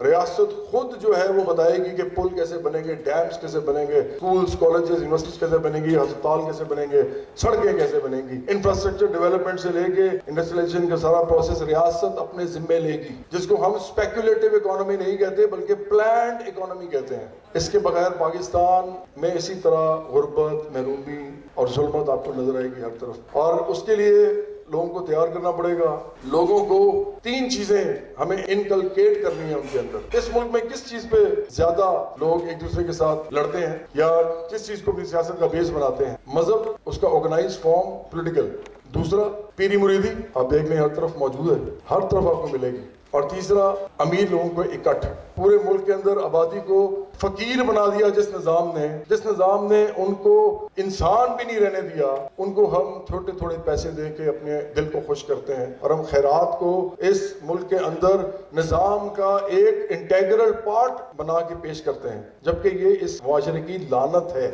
ریاست خود جو ہے وہ بتائے گی کہ پل کیسے بنیں گے، ڈیمز کیسے بنیں گے، اسکولز، کالجز، یونیورسٹیز کیسے بنیں گی، ہسپتال کیسے بنیں گے، سڑکیں کیسے بنیں گی، انفراسٹرکچر ڈیولپمنٹ سے لے کے انڈسٹریلائزیشن کا سارا پروسیس ریاست اپنے ذمے لے گی، جس کو ہم اسپیکولیٹو اکانومی نہیں کہتے بلکہ پلانڈ اکانومی کہتے ہیں۔ اس کے بغیر پاکستان میں اسی طرح غربت، محرومی اور ظلمت آپ کو نظر آئے گی ہر طرف، اور اس کے لیے لوگوں کو تیار کرنا پڑے گا۔ لوگوں کو 3 چیزیں ہمیں انکلکیٹ کرنی ہیں ان کے اندر۔ اس ملک میں کس چیز پہ زیادہ لوگ ایک دوسرے کے ساتھ لڑتے ہیں یا کس چیز کو اپنی سیاست کا بیس بناتے ہیں؟ مذہب، اس کا آرگنائز فارم پولیٹیکل۔ دوسرا پیری مریدی، آپ دیکھ لیں ہر طرف موجود ہے، ہر طرف آپ کو ملے گی۔ اور تیسرا امیر لوگوں کو اکٹھ۔ پورے ملک کے اندر آبادی کو فقیر بنا دیا جس نظام نے ان کو انسان بھی نہیں رہنے دیا، ان کو ہم تھوڑے تھوڑے پیسے دے کے اپنے دل کو خوش کرتے ہیں، اور ہم خیرات کو اس ملک کے اندر نظام کا ایک انٹیگرل پارٹ بنا کے پیش کرتے ہیں، جبکہ یہ اس معاشرے کی لعنت ہے۔